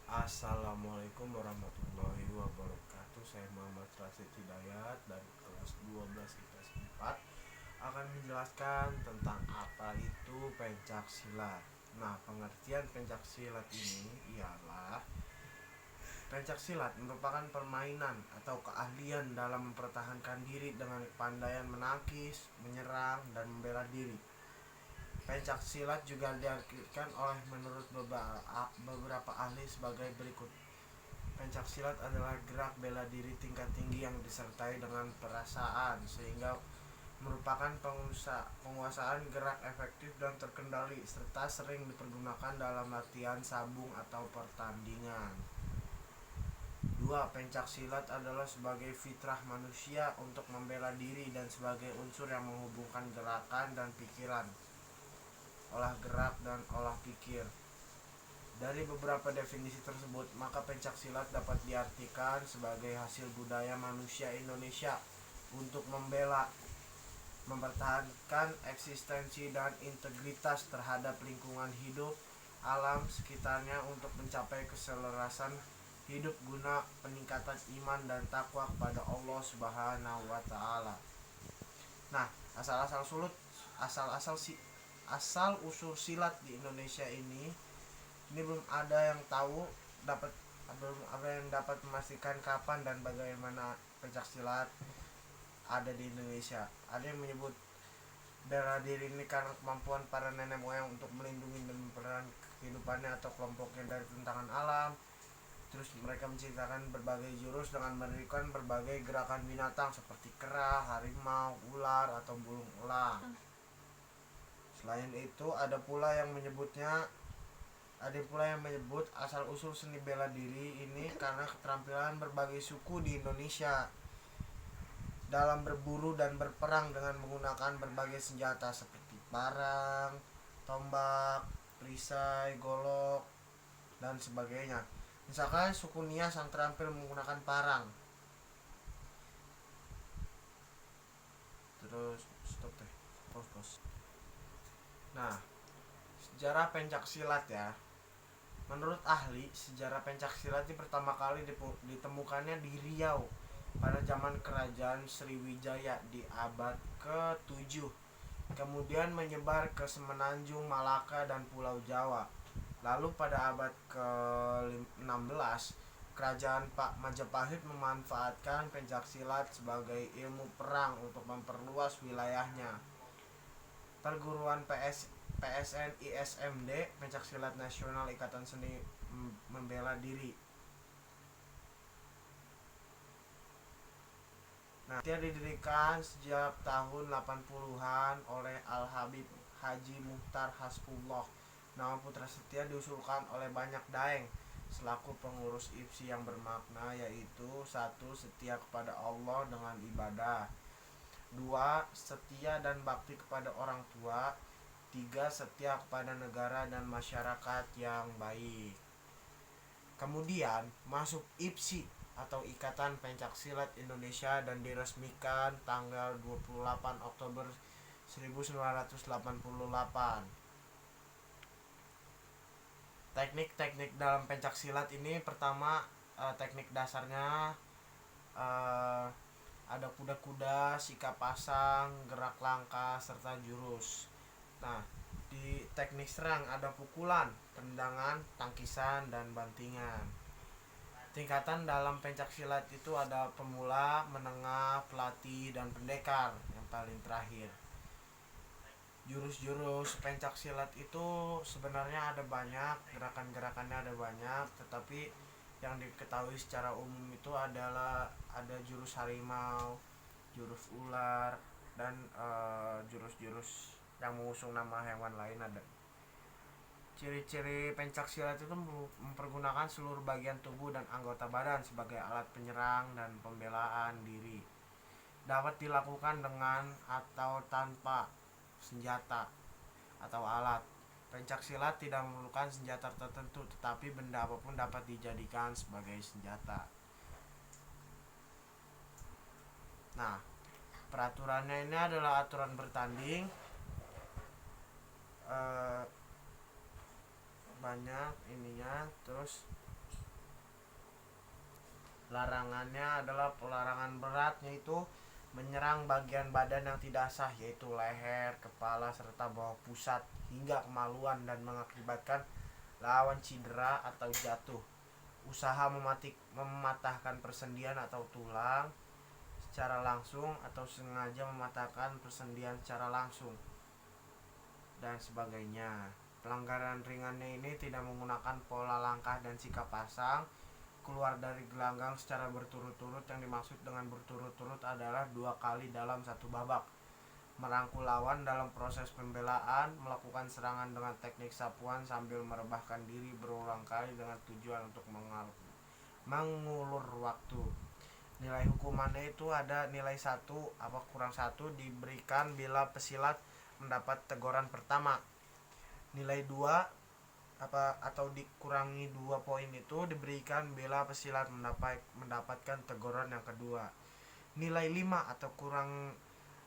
Assalamualaikum warahmatullahi wabarakatuh. Saya Muhammad Rasid Hidayat dari kelas 12 IPS 4 akan menjelaskan tentang apa itu pencak silat. Nah, pengertian pencak silat ini ialah pencak silat merupakan permainan atau keahlian dalam mempertahankan diri dengan kepandaian menangkis, menyerang, dan membela diri. Pencak silat juga diartikan oleh menurut beberapa ahli sebagai berikut. Pencak silat adalah gerak bela diri tingkat tinggi yang disertai dengan perasaan sehingga merupakan penguasaan gerak efektif dan terkendali serta sering dipergunakan dalam latihan sabung atau pertandingan. 2. Pencak silat adalah sebagai fitrah manusia untuk membela diri dan sebagai unsur yang menghubungkan gerakan dan pikiran, olah gerak dan olah pikir. Dari beberapa definisi tersebut, maka pencak silat dapat diartikan sebagai hasil budaya manusia Indonesia untuk membela, mempertahankan eksistensi dan integritas terhadap lingkungan hidup, alam sekitarnya untuk mencapai keselarasan hidup guna peningkatan iman dan takwa kepada Allah Subhanahu wa taala. Nah, asal usul silat di Indonesia ini belum ada yang tahu belum ada yang dapat memastikan kapan dan bagaimana pencak silat ada di Indonesia. Ada yang menyebut bela diri ini karena kemampuan para nenek moyang untuk melindungi dan mempertahankan kehidupannya atau kelompoknya dari tantangan alam. Terus mereka menciptakan berbagai jurus dengan menirukan berbagai gerakan binatang seperti kera, harimau, ular, atau burung elang. Selain itu ada pula yang menyebut asal usul seni bela diri ini karena keterampilan berbagai suku di Indonesia dalam berburu dan berperang dengan menggunakan berbagai senjata seperti parang, tombak, perisai, golok, dan sebagainya. Misalkan suku Nias yang terampil menggunakan parang. Terus stop deh. Pause. Nah, sejarah pencak silat ya. Menurut ahli, sejarah pencak silat ini pertama kali ditemukannya di Riau pada zaman kerajaan Sriwijaya di abad ke-7. Kemudian menyebar ke Semenanjung, Malaka, dan Pulau Jawa. Lalu pada abad ke-16, kerajaan Majapahit memanfaatkan pencak silat sebagai ilmu perang untuk memperluas wilayahnya. Perguruan PSN ISMD, Pencak Silat Nasional Ikatan Seni Membela Diri. Nah, dia didirikan sejak tahun 80-an oleh Al-Habib Haji Muhtar Hasbullah. Nama Putra Setia diusulkan oleh banyak daeng selaku pengurus IPSI yang bermakna yaitu 1. Setia kepada Allah dengan ibadah, 2. Setia dan bakti kepada orang tua, 3. Setia kepada negara dan masyarakat yang baik. Kemudian masuk IPSI atau Ikatan Pencak Silat Indonesia dan diresmikan tanggal 28 Oktober 1988. Teknik-teknik dalam pencak silat ini pertama teknik dasarnya ada kuda-kuda, sikap pasang, gerak langkah, serta jurus. Nah, di teknik serang ada pukulan, tendangan, tangkisan, dan bantingan. Tingkatan dalam pencak silat itu ada pemula, menengah, pelatih, dan pendekar yang paling terakhir. Jurus-jurus pencak silat itu sebenarnya ada banyak, gerakan-gerakannya ada banyak, tetapi yang diketahui secara umum itu adalah ada jurus harimau, jurus ular, dan jurus-jurus yang mengusung nama hewan lain ada. Ciri-ciri pencak silat itu mempergunakan seluruh bagian tubuh dan anggota badan sebagai alat penyerang dan pembelaan diri. Dapat dilakukan dengan atau tanpa senjata atau alat. Pencak silat tidak memerlukan senjata tertentu, tetapi benda apapun dapat dijadikan sebagai senjata. Nah, peraturannya ini adalah aturan bertanding, banyak ininya, terus Larangannya adalah pelarangan berat, yaitu menyerang bagian badan yang tidak sah, yaitu leher, kepala, serta bawah pusat hingga kemaluan dan mengakibatkan lawan cedera atau jatuh. Usaha mematahkan persendian atau tulang secara langsung atau sengaja mematahkan persendian secara langsung dan sebagainya. Pelanggaran ringannya ini tidak menggunakan pola langkah dan sikap pasang, keluar dari gelanggang secara berturut-turut. Yang dimaksud dengan berturut-turut adalah 2 kali dalam satu babak, merangkul lawan dalam proses pembelaan, melakukan serangan dengan teknik sapuan sambil merebahkan diri berulang kali dengan tujuan untuk mengulur waktu. Nilai hukumannya itu ada nilai 1 apa kurang 1 diberikan bila pesilat mendapat teguran pertama. Nilai 2 apa atau dikurangi 2 poin itu diberikan bila pesilat mendapatkan teguran yang kedua. Nilai 5 atau kurang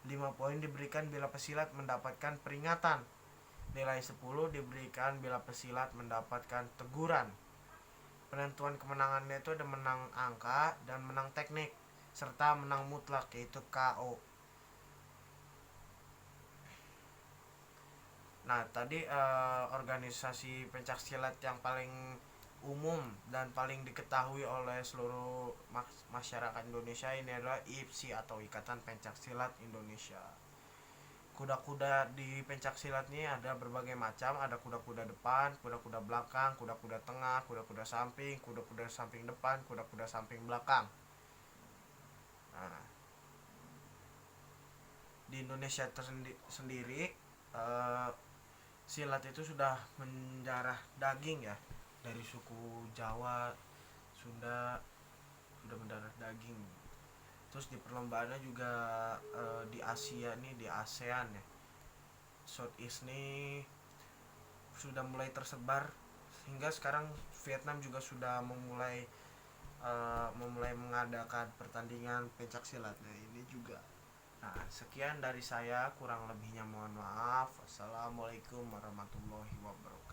5 poin diberikan bila pesilat mendapatkan peringatan. Nilai 10 diberikan bila pesilat mendapatkan teguran. Penentuan kemenangannya itu ada menang angka dan menang teknik serta menang mutlak, yaitu KO. Nah, tadi organisasi pencaksilat yang paling umum dan paling diketahui oleh seluruh masyarakat Indonesia ini adalah IPSI atau Ikatan Pencaksilat Indonesia. Kuda-kuda di pencaksilat ini ada berbagai macam, ada kuda-kuda depan, kuda-kuda belakang, kuda-kuda tengah, kuda-kuda samping depan, kuda-kuda samping belakang. Nah, di Indonesia sendiri silat itu sudah menjarah daging ya, dari suku Jawa, Sunda sudah mendarah daging. Terus di perlombaannya juga di Asia nih, di ASEAN ya, Southeast nih sudah mulai tersebar, hingga sekarang Vietnam juga sudah memulai mengadakan pertandingan pencak silatnya ini juga. Nah, sekian dari saya, kurang lebihnya mohon maaf. Assalamualaikum warahmatullahi wabarakatuh.